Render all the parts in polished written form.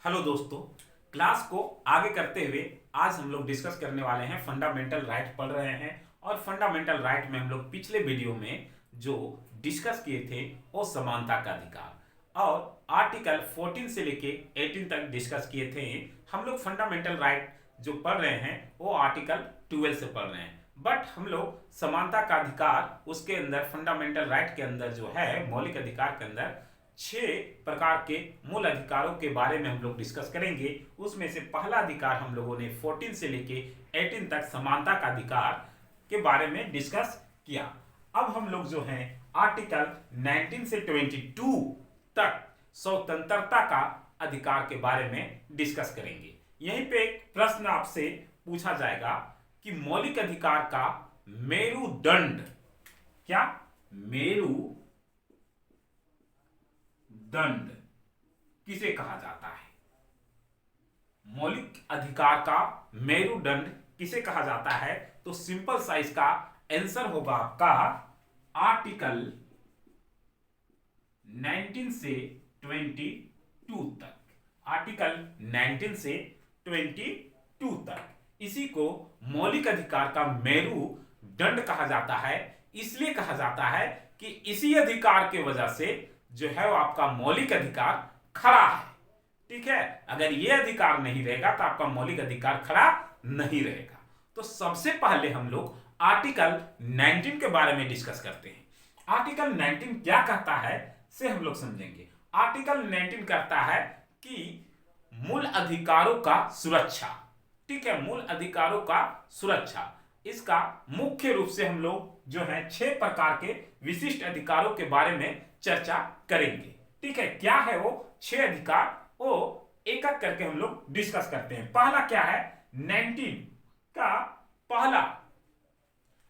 Hello दोस्तों। Class को आगे करते हुए आज हम लोग डिस्कस करने वाले हैं फंडामेंटल राइट पढ़ रहे हैं। और फंडामेंटल राइट में हम लोग पिछले वीडियो में जो डिस्कस किए थे वो समानता का अधिकार और आर्टिकल 14 से लेके 18 तक डिस्कस किए थे। हम लोग फंडामेंटल राइट जो पढ़ रहे हैं वो आर्टिकल 12 से पढ़ रहे हैं, बट हम लोग समानता का अधिकार उसके अंदर फंडामेंटल राइट के अंदर जो है मौलिक अधिकार के अंदर 6 प्रकार के मूल अधिकारों के बारे में हम लोग डिस्कस करेंगे। उसमें से पहला अधिकार हम लोगों ने 14 से लेके 18 तक समानता का अधिकार के बारे में डिस्कस किया। अब हम लोग जो है आर्टिकल 19 से 22 तक स्वतंत्रता का अधिकार के बारे में डिस्कस करेंगे। यहीं पे एक प्रश्न आपसे पूछा जाएगा कि मौलिक अधिकार का मेरुदंड क्या मेरुदंड किसे कहा जाता है? मौलिक अधिकार का मेरुदंड किसे कहा जाता है? तो सिंपल सा इसका आंसर होगा आपका आर्टिकल 19 से 22 तक। आर्टिकल 19 से 22 तक इसी को मौलिक अधिकार का मेरुदंड कहा जाता है। इसलिए कहा जाता है कि इसी अधिकार के वजह से जो है वो आपका मौलिक अधिकार खड़ा है। ठीक है, अगर ये अधिकार नहीं रहेगा तो आपका मौलिक अधिकार खड़ा नहीं रहेगा। तो सबसे पहले हम लोग आर्टिकल 19 के बारे में डिस्कस करते हैं। आर्टिकल 19 क्या कहता है से हम लोग समझेंगे। आर्टिकल 19 कहता है कि मूल अधिकारों का सुरक्षा। ठीक है, मूल अधिकारों का सुरक्षा। इसका मुख्य रूप से हम लोग जो है 6 प्रकार के विशिष्ट अधिकारों के बारे में चर्चा करेंगे। ठीक है, क्या है वो 6 अधिकार, वो एक एक करके हम लोग डिस्कस करते हैं। पहला क्या है? 19 का पहला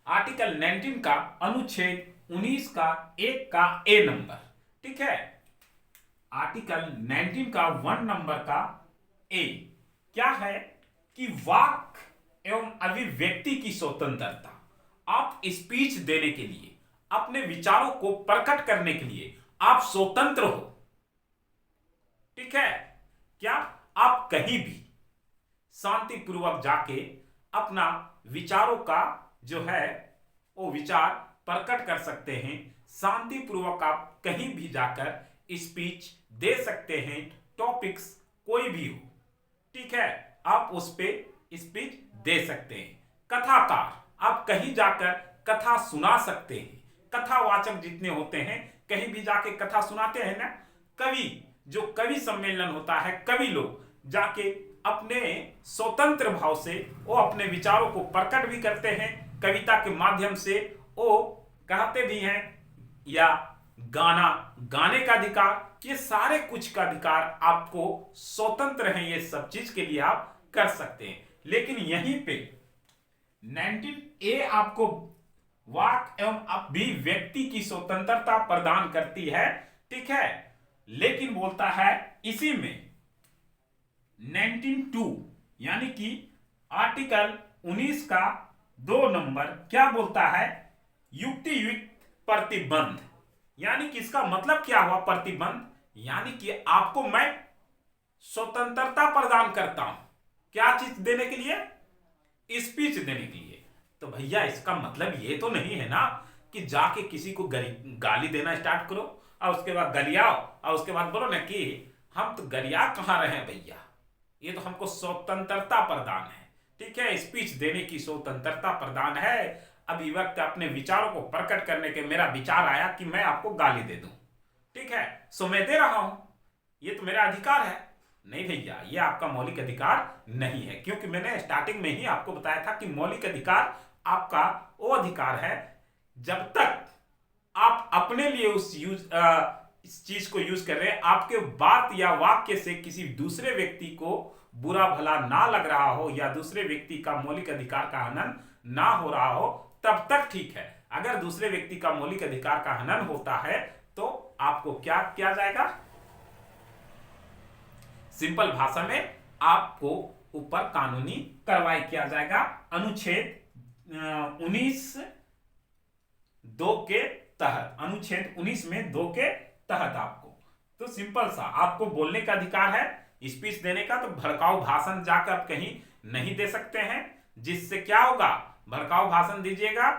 आर्टिकल 19 का अनुच्छेद 19 का 1 का ए नंबर। ठीक है, आर्टिकल 19 का 1 नंबर का ए क्या है कि वाक एवं अभिव्यक्ति की स्वतंत्रता। आप स्पीच देने के लिए, अपने विचारों को प्रकट करने के लिए आप स्वतंत्र हो। ठीक है, क्या आप कहीं भी शांतिपूर्वक जाके अपना विचारों का जो है वो विचार प्रकट कर सकते हैं। शांतिपूर्वक आप कहीं भी जाकर स्पीच दे सकते हैं। टॉपिक्स कोई भी हो, ठीक है, आप उस पे स्पीच दे सकते हैं। कथाकार, आप कहीं जाकर कथा सुना सकते हैं। कथावाचक जितने होते हैं कहीं भी जाके कथा सुनाते हैं ना। कवि, जो कवि सम्मेलन होता है, कवि लोग जाके अपने स्वतंत्र भाव से वो अपने विचारों को प्रकट भी करते हैं। कविता के माध्यम से वो कहते भी हैं, या गाना गाने का अधिकार, ये सारे कुछ का अधिकार आपको स्वतंत्र है। ये सब चीज के लिए आप कर सकते हैं। लेकिन यहीं पे 19A आपको वाक एवं अभिव्यक्ति की स्वतंत्रता प्रदान करती है। ठीक है, लेकिन बोलता है इसी में 19(2) यानी कि आर्टिकल 19 का 2 नंबर क्या बोलता है? युक्ति युक्त प्रतिबंध। यानी कि इसका मतलब क्या हुआ? प्रतिबंध यानी कि आपको मैं स्वतंत्रता प्रदान करता हूं। क्या चीज देने के लिए? स्पीच देने के लिए। तो भैया इसका मतलब ये तो नहीं है ना कि जाके किसी को गाली देना स्टार्ट करो और उसके बाद गलियाओ और उसके बाद बोलो ना कि हम तो गरिया कहां रहे हैं भैया। ये तो हमको स्वतंत्रता प्रदान है। ठीक है, स्पीच देने की स्वतंत्रता प्रदान है। अभिव्यक्त अपने विचारों को प्रकट करने के मेरा विचार आया कि मैं आपको गाली दे दूं। ठीक है, सो मैं दे रहा हूं, ये तो मेरा अधिकार है। नहीं भैया, ये आपका मौलिक अधिकार नहीं है, क्योंकि मैंने स्टार्टिंग में ही आपको बताया था कि मौलिक अधिकार आपका वो अधिकार है जब तक आप अपने लिए इस चीज को यूज कर रहे हैं, आपके बात या वाक्य से किसी दूसरे व्यक्ति को बुरा भला ना लग रहा हो या दूसरे व्यक्ति का मौलिक अधिकार का हनन ना हो रहा हो, तब तक ठीक है। अगर दूसरे व्यक्ति का मौलिक अधिकार का हनन होता है तो आपको क्या किया जाएगा? सिंपल भाषा में आपको ऊपर कानूनी कार्रवाई किया जाएगा। अनुच्छेद 19(2) के तहत, अनुच्छेद 19 में 2 के तहत आपको। तो सिंपल सा आपको बोलने का अधिकार है, स्पीच देने का, तो भड़काऊ भाषण जाकर आप कहीं नहीं दे सकते हैं, जिससे क्या होगा, भड़काऊ भाषण दीजिएगा,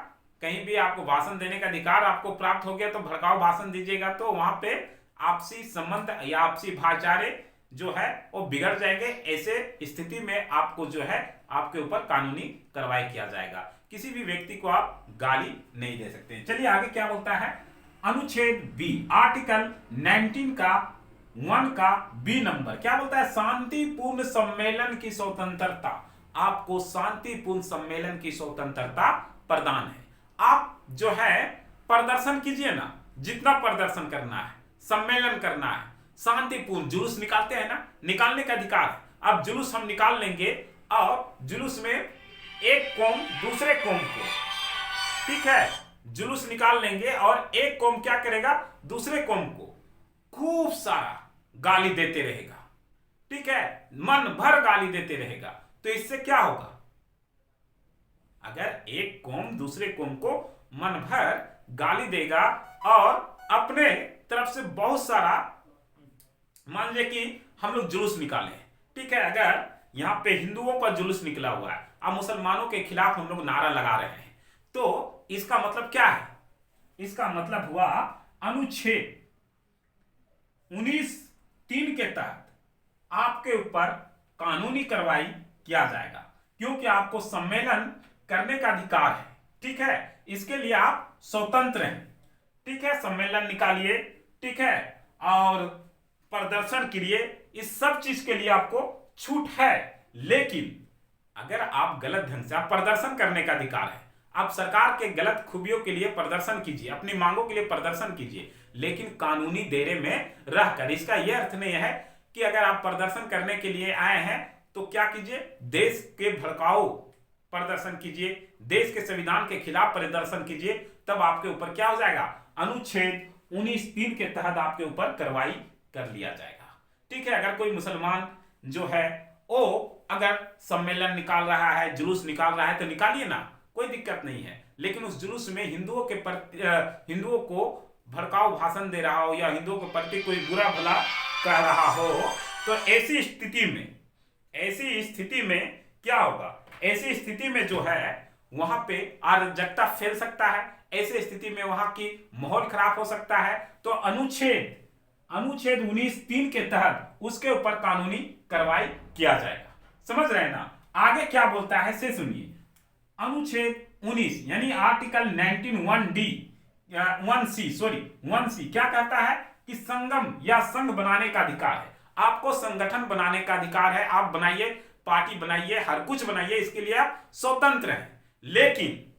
कहीं भी आपको भाषण देने का अधिकार आपको प्राप्त हो गया तो भड़काऊ भाषण दीजिएगा तो वहां पे आपसी संबंध या आपसी भाईचारे जो है वो बिगड़ जाएंगे। ऐसे स्थिति में आपको जो है आपके ऊपर कानूनी कार्रवाई किया जाएगा। किसी भी व्यक्ति को आप गाली नहीं दे सकते। चलिए आगे क्या बोलता है, अनुच्छेद बी, आर्टिकल 19 का 1 का बी नंबर क्या बोलता है, शांतिपूर्ण सम्मेलन की स्वतंत्रता, आपको शांतिपूर्ण सम्मेलन की स्वतंत्रता प्रदान है। आप जो है प्रदर्शन कीजिए ना, जितना प्रदर्शन करना है, सम्मेलन करना है, शांतिपूर्ण जुलूस निकालते हैं ना, निकालने का अधिकार है। अब जुलूस हम निकाल लेंगे और जुलूस में एक कौम दूसरे कौम को, ठीक है, जुलूस निकाल लेंगे और एक कौम क्या करेगा, दूसरे कौम को खूब सारा गाली देते रहेगा, ठीक है, मन भर गाली देते रहेगा। तो इससे क्या होगा, अगर एक कौम दूसरे कौम को मन भर गाली देगा और अपने तरफ से बहुत सारा, मान लीजिए कि हम लोग जुलूस निकाले, ठीक है, अगर यहां पे हिंदुओं का जुलूस निकला हुआ है, अब मुसलमानों के खिलाफ हम लोग नारा लगा रहे हैं, तो इसका मतलब क्या है, इसका मतलब हुआ अनुच्छेद 19(3) के तहत आपके ऊपर कानूनी कार्रवाई किया जाएगा, क्योंकि आपको सम्मेलन करने का अधिकार है, ठीक है, इसके लिए आप स्वतंत्र हैं, ठीक है, सम्मेलन निकालिए, ठीक है, और प्रदर्शन करिए, इस सब चीज के लिए आपको छूट है। लेकिन अगर आप गलत ढंग से, आप प्रदर्शन करने का अधिकार है, आप सरकार के गलत खूबियों के लिए प्रदर्शन कीजिए, अपनी मांगों के लिए प्रदर्शन कीजिए, लेकिन कानूनी दायरे में रहकर। इसका यह अर्थ नहीं है कि अगर आप प्रदर्शन करने के लिए आए हैं तो क्या कीजिए, देश के भड़काऊ प्रदर्शन कीजिए, देश के संविधान के खिलाफ प्रदर्शन कीजिए, तब आपके ऊपर क्या हो जाएगा, अनुच्छेद 19(3) के तहत आपके ऊपर कार्रवाई कर लिया जाएगा, ठीक है। अगर कोई मुसलमान जो है वो अगर सम्मेलन निकाल रहा है, जुलूस निकाल रहा है, तो निकालिए ना, कोई दिक्कत नहीं है, लेकिन उस जुलूस में हिंदुओं के हिंदुओं को भड़काऊ भाषण दे रहा हो या हिंदुओं के प्रति कोई बुरा भला कह रहा हो, तो ऐसी स्थिति में क्या होगा, ऐसी स्थिति में जो है वहां पे अराजकता फैल सकता है, ऐसी स्थिति में वहां की माहौल खराब हो सकता है। तो अनुच्छेद 19(3) के तहत उसके ऊपर कानूनी कार्रवाई किया जाएगा। समझ रहे हैं ना। आगे क्या बोलता है से सुनिए, अनुच्छेद 19 यानी आर्टिकल 1C क्या कहता है कि संगम या संघ बनाने का अधिकार है, आपको संगठन बनाने का अधिकार है, आप बनाइए, पार्टी बनाइए, हर कुछ बनाइए, इसके लिए आप स्वतंत्र हैं। लेकिन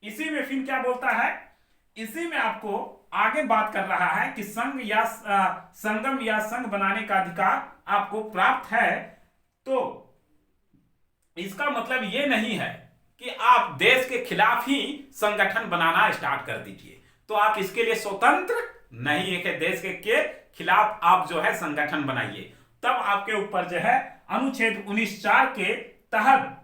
इसी में फिर क्या बोलता है, इसी में आपको आगे बात कर रहा है कि संघ या संगम या संघ बनाने का अधिकार आपको प्राप्त है। तो इसका मतलब यह नहीं है कि आप देश के खिलाफ ही संगठन बनाना स्टार्ट कर दीजिए, तो आप इसके लिए स्वतंत्र नहीं है कि देश के खिलाफ आप जो है संगठन बनाइए, तब आपके ऊपर जो है अनुच्छेद 19(4) के तहत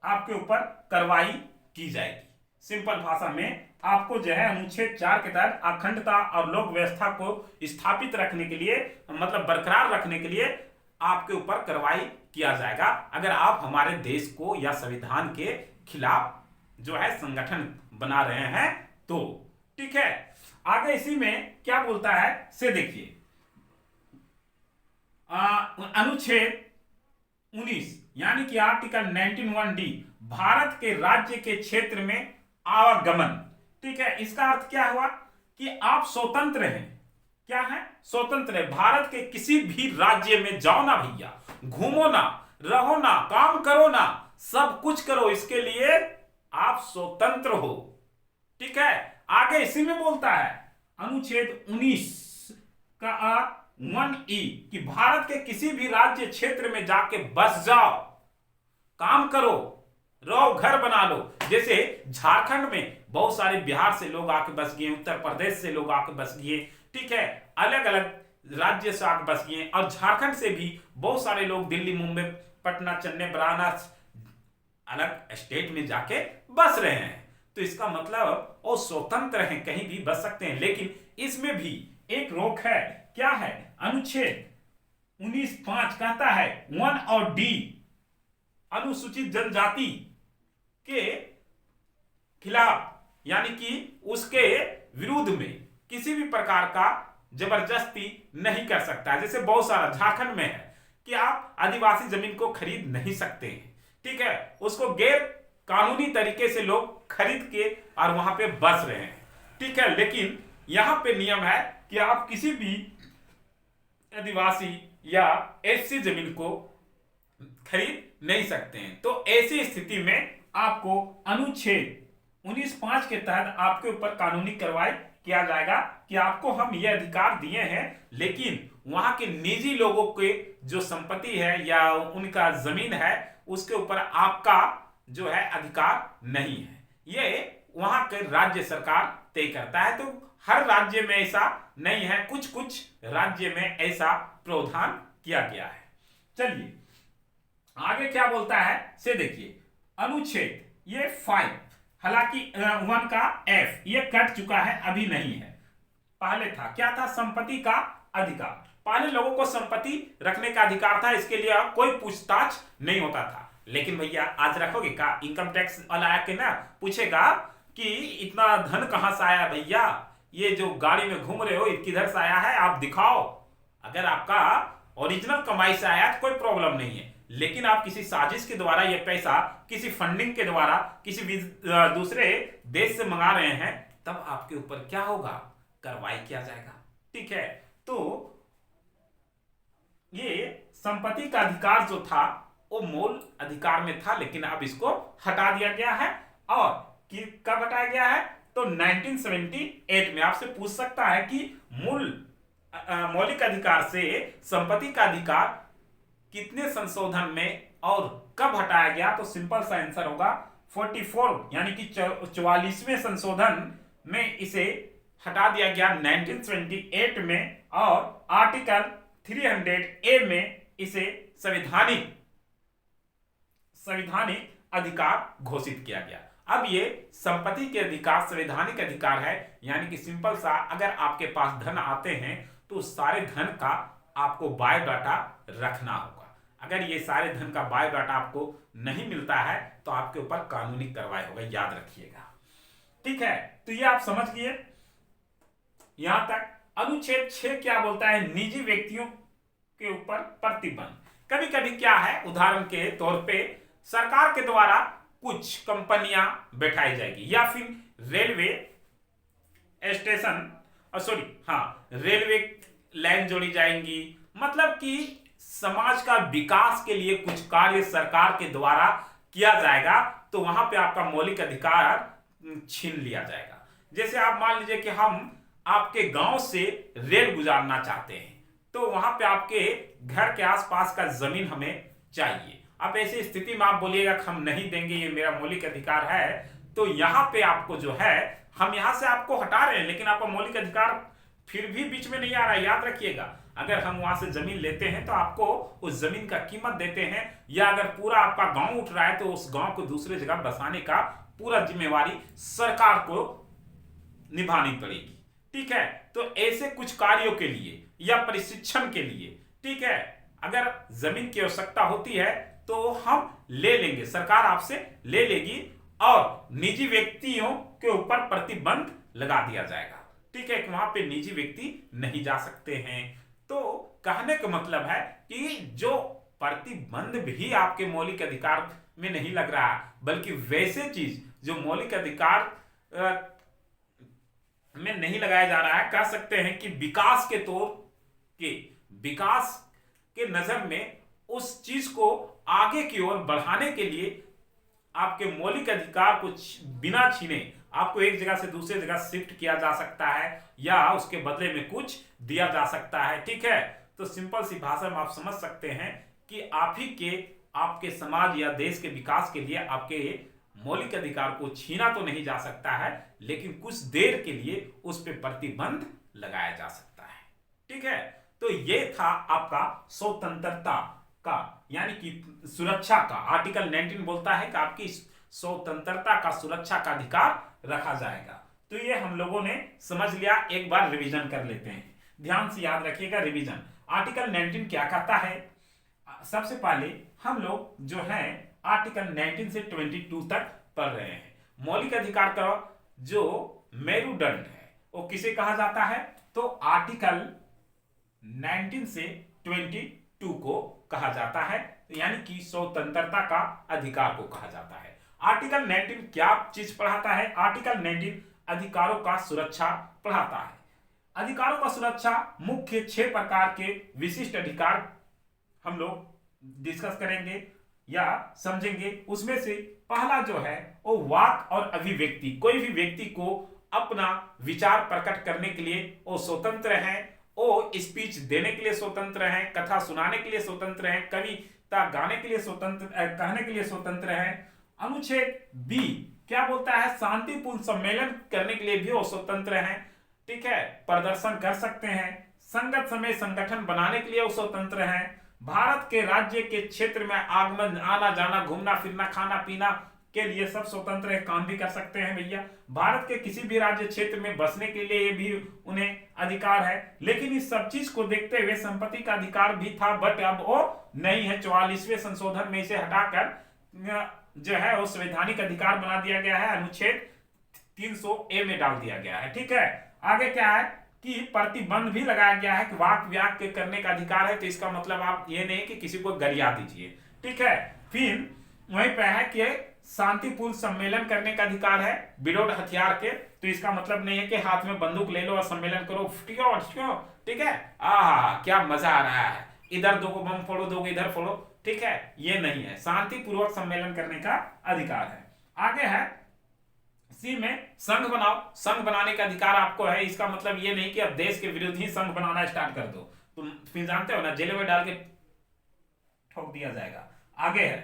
आपके ऊपर कार्रवाई की जाएगी। सिंपल भाषा में आपको जो है अनुच्छेद 4 के तहत अखंडता और लोक व्यवस्था को स्थापित रखने के लिए, मतलब बरकरार रखने के लिए आपके ऊपर कार्रवाई किया जाएगा, अगर आप हमारे देश को या संविधान के खिलाफ जो है संगठन बना रहे हैं तो, ठीक है। आगे इसी में क्या बोलता है से देखिए, अनुच्छेद 19 यानी कि आर्टिकल 19(1)(d) भारत के राज्य के क्षेत्र में आवागमन, ठीक है, इसका अर्थ क्या हुआ कि आप स्वतंत्र हैं, क्या है, स्वतंत्र है, भारत के किसी भी राज्य में जाओ ना भैया, घूमो ना, रहो ना, काम करो ना, सब कुछ करो, इसके लिए आप स्वतंत्र हो, ठीक है। आगे इसी में बोलता है अनुच्छेद 19 का 1E कि भारत के किसी भी राज्य क्षेत्र में जाके बस जाओ, काम करो, रहो, घर बना लो। जैसे झारखंड में बहुत सारे बिहार से लोग आके बस गए, उत्तर प्रदेश से लोग आके बस गए, ठीक है, अलग अलग राज्य से आके बस गए, और झारखंड से भी बहुत सारे लोग दिल्ली, मुंबई, पटना, चेन्नई, वाराणसी, अलग स्टेट में जाके बस रहे हैं। तो इसका मतलब वो स्वतंत्र हैं, कहीं भी बस सकते हैं, लेकिन इसमें भी एक रोक है, क्या है, अनुच्छेद 19(5) कहता है 1 और डी अनुसूचित जनजाति के खिलाफ यानी कि उसके विरुद्ध में किसी भी प्रकार का जबरदस्ती नहीं कर सकता है। जैसे बहुत सारा झारखंड में है कि आप आदिवासी जमीन को खरीद नहीं सकते हैं, ठीक है, उसको गैर कानूनी तरीके से लोग खरीद के और वहां पे बस रहे हैं, ठीक है। लेकिन यहां पे नियम है कि आप किसी भी आदिवासी या एससी जमीन को खरीद नहीं सकते हैं। तो ऐसी स्थिति में आपको अनुच्छेद 19(5) के तहत आपके ऊपर कानूनी कार्रवाई किया जाएगा कि आपको हम ये अधिकार दिए हैं, लेकिन वहां के निजी लोगों के जो संपत्ति है या उनका जमीन है उसके ऊपर आपका जो है अधिकार नहीं है। ये वहां के राज्य सरकार तय करता है। तो हर राज्य में ऐसा नहीं है, कुछ कुछ राज्य में ऐसा प्रावधान किया गया है। चलिए आगे क्या बोलता है से देखिए, अनुच्छेद ये 5, हालांकि 1 का F ये कट चुका है, अभी नहीं है, पहले था क्या था, संपत्ति का अधिकार। पहले लोगों को संपत्ति रखने का अधिकार था, इसके लिए कोई पूछताछ नहीं होता था। लेकिन भैया आज रखोगे का, इनकम टैक्स वाला आके ना पूछेगा कि इतना धन कहां से आया भैया, ये जो गाड़ी में घूम रहे हो किधर से आया है, आप दिखाओ। अगर आपका ओरिजिनल कमाई से आया तो कोई प्रॉब्लम नहीं है, लेकिन आप किसी साजिश के द्वारा ये पैसा किसी फंडिंग के द्वारा किसी दूसरे देश से मंगा रहे हैं, तब आपके ऊपर क्या होगा, कार्रवाई किया जाएगा, ठीक है। तो ये संपत्ति का अधिकार जो था वो मूल अधिकार में था, लेकिन अब इसको हटा दिया गया है। और कब हटाया गया है, तो 1978 में। आपसे पूछ सकता है कि मौलिक अधिकार से संपत्ति का अधिकार कितने संशोधन में और कब हटाया गया, तो सिंपल सा आंसर होगा 44 यानी कि 44वें संशोधन में इसे हटा दिया गया 1978 में, और आर्टिकल 300A में इसे संवैधानिक अधिकार घोषित किया गया। अब ये संपत्ति के अधिकार संवैधानिक अधिकार है, यानी कि सिंपल सा, अगर आपके पास धन आते हैं तो सारे धन का आपको बायोडाटा रखना होगा। अगर ये सारे धन का बायोडाटा आपको नहीं मिलता है तो आपके ऊपर कानूनी कार्रवाई होगा, याद रखिएगा, ठीक है। तो ये आप समझ गए यहां तक। अनुच्छेद 6 क्या बोलता है, निजी व्यक्तियों के ऊपर प्रतिबंध। कभी कभी क्या है, उदाहरण के तौर पे सरकार के द्वारा कुछ कंपनियां बैठाई जाएगी या फिर रेलवे रेलवे लाइन जोड़ी जाएंगी, मतलब कि समाज का विकास के लिए कुछ कार्य सरकार के द्वारा किया जाएगा, तो वहां पे आपका मौलिक अधिकार छीन लिया जाएगा। जैसे आप मान लीजिए कि हम आपके गांव से रेल गुजारना चाहते हैं, तो वहां पे आपके घर के आसपास का जमीन हमें चाहिए। अब ऐसी स्थिति में आप बोलिएगा कि हम नहीं देंगे, ये मेरा मौलिक अधिकार है, तो यहां पे आपको जो है, हम यहां से आपको हटा रहे हैं, लेकिन आपका मौलिक अधिकार फिर भी बीच में नहीं आ रहा है। याद रखिएगा, अगर हम वहां से जमीन लेते हैं तो आपको उस जमीन का कीमत देते हैं, या अगर पूरा आपका गांव उठ रहा है तो उस गांव को दूसरे जगह बसाने का पूरा जिम्मेवारी सरकार को निभानी पड़ेगी, ठीक है। तो ऐसे कुछ कार्यों के लिए या प्रशिक्षण के लिए, ठीक है, अगर जमीन की आवश्यकता होती है तो हम ले लेंगे, सरकार आपसे ले लेगी, और निजी व्यक्तियों के ऊपर प्रतिबंध लगा दिया जाएगा, ठीक है। वहां पे निजी व्यक्ति नहीं जा सकते हैं। तो कहने का मतलब है कि जो प्रतिबंध भी आपके मौलिक अधिकार में नहीं लग रहा, बल्कि वैसे चीज जो मौलिक अधिकार में नहीं लगाया जा रहा है, कह सकते हैं कि विकास के नजर में उस चीज को आगे की ओर बढ़ाने के लिए आपके मौलिक अधिकार को बिना छीने आपको एक जगह से दूसरी जगह शिफ्ट किया जा सकता है, या उसके बदले में कुछ दिया जा सकता है, ठीक है। तो सिंपल सी भाषा में आप समझ सकते हैं कि आपके समाज या देश के विकास के लिए आपके मौलिक अधिकार को छीना तो नहीं जा सकता है, लेकिन कुछ देर के लिए उस पर प्रतिबंध लगाया जा सकता है, ठीक है। तो ये था आपका स्वतंत्रता का यानी कि सुरक्षा का। आर्टिकल 19 बोलता है कि आपकी स्वतंत्रता का सुरक्षा का अधिकार रखा जाएगा। तो ये हम लोगों ने समझ लिया, एक बार रिवीजन कर लेते हैं, ध्यान से याद रखिएगा रिवीजन। आर्टिकल 19 क्या कहता है? सबसे पहले हम लोग जो है आर्टिकल 19 से 22 तक पढ़ रहे हैं। मौलिक अधिकार का जो मेरुदंड है वो किसे कहा जाता है? तो आर्टिकल 19 से 22 को कहा जाता है, यानी कि स्वतंत्रता का अधिकार को कहा जाता है। आर्टिकल 19 क्या चीज पढ़ाता है? आर्टिकल 19 अधिकारों का सुरक्षा पढ़ाता है। अधिकारों का सुरक्षा मुख्य 6 प्रकार के विशिष्ट अधिकार हम लोग डिस्कस करेंगे या समझेंगे। उसमें से पहला जो है वो वाक और अभिव्यक्ति। कोई भी व्यक्ति को अपना विचार प्रकट करने के लिए वो स्वतंत्र हैं, वो स्पीच देने के लिए स्वतंत्र हैं, कथा सुनाने के लिए स्वतंत्र हैं, कविता गाने के लिए स्वतंत्र, कहने के लिए स्वतंत्र हैं। अनुच्छेद बी क्या बोलता है? शांतिपूर्ण सम्मेलन करने के लिए भी वो स्वतंत्र हैं, ठीक है, प्रदर्शन कर सकते हैं। संगत समय संगठन बनाने के लिए वो स्वतंत्र हैं। भारत के राज्य के क्षेत्र में आगमन, आना जाना, घूमना फिरना, खाना पीना के लिए सब स्वतंत्र है, काम भी कर सकते हैं भैया। भारत के किसी भी राज्य क्षेत्र में बसने के लिए भी उन्हें अधिकार है। लेकिन इस सब चीज को देखते हुए संपत्ति का अधिकार भी था, बट अब वो नहीं है। 44वें संशोधन में इसे हटाकर जो है वो संवैधानिक अधिकार बना दिया गया है, अनुच्छेद 300A में डाल दिया गया है, ठीक है। आगे क्या है कि प्रतिबंध भी लगाया गया है कि वाक व्याक करने का अधिकार है, तो इसका मतलब आप ये नहीं कि किसी को गरिया दीजिए, ठीक है। फिर वहीं पे है कि शांतिपूर्ण सम्मेलन करने का अधिकार है विदाउट हथियार के, तो इसका मतलब नहीं है कि हाथ में बंदूक ले लो और सम्मेलन करो, ठीक है। क्या मजा आ रहा है, इधर 2 को बम फोड़ो, 2 को इधर फोड़ो, ठीक है, ये नहीं है। शांतिपूर्वक सम्मेलन करने का अधिकार है। आगे है सी में संघ बनाओ। संघ बनाने का अधिकार आपको है। इसका मतलब ये नहीं कि अब देश के विरुद्ध ही संघ बनाना स्टार्ट कर दो, तुम फिर जानते हो ना, जेल में डाल के ठोक दिया जाएगा। आगे है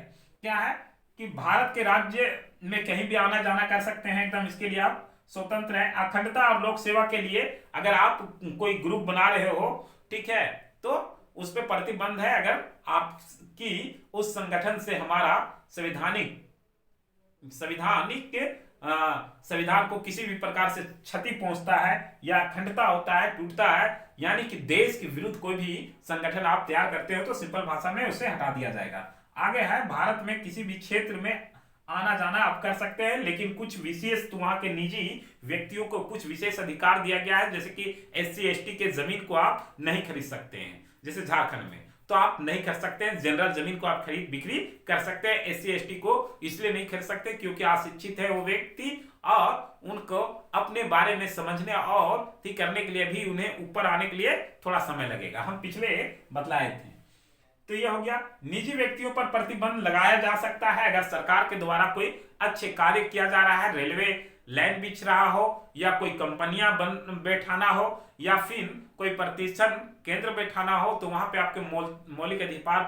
क्या है कि भारत के राज्य में कहीं भी आना जाना कर सकते हैं, एकदम इसके लिए आप स्वतंत्र हैं। अखंडता और लोक सेवा के लिए अगर आप कोई ग्रुप बना रहे हो, ठीक है, तो उस पर प्रतिबंध है अगर आपकी उस संगठन से हमारा संविधान को किसी भी प्रकार से क्षति पहुंचता है या अखंडता होता है, टूटता है, यानी कि देश के विरुद्ध कोई भी संगठन आप तैयार करते हो तो सिंपल भाषा में उसे हटा दिया जाएगा। आगे है भारत में किसी भी क्षेत्र में आना जाना आप कर सकते हैं, लेकिन कुछ विशेष वहां के निजी व्यक्तियों को कुछ विशेष अधिकार दिया गया है, जैसे कि SC ST के जमीन को आप नहीं खरीद सकते हैं, जैसे झारखंड में तो आप नहीं कर सकते हैं। जनरल जमीन को आप खरीद बिक्री कर सकते हैं। SC ST को इसलिए नहीं खरीद सकते क्योंकि अशिक्षित है वो व्यक्ति, और उनको अपने बारे में समझने और ठीक करने के लिए भी उन्हें ऊपर आने के लिए थोड़ा समय लगेगा, हम पिछले बतलाए थे। तो ये हो गया। निजी व्यक्तियों पर प्रतिबंध लगाया जा सकता है अगर सरकार के द्वारा कोई अच्छे कार्य किया जा रहा है, रेलवे लाइन बिछ रहा हो, या कोई कंपनियां बैठाना हो, या फिर कोई प्रतिष्ठान केंद्र बैठाना हो, तो वहां पे आपके मौलिक अधिकार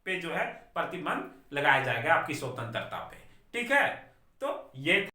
पे जो है प्रतिबंध लगाया जाएगा आपकी स्वतंत्रता पे, ठीक है। तो ये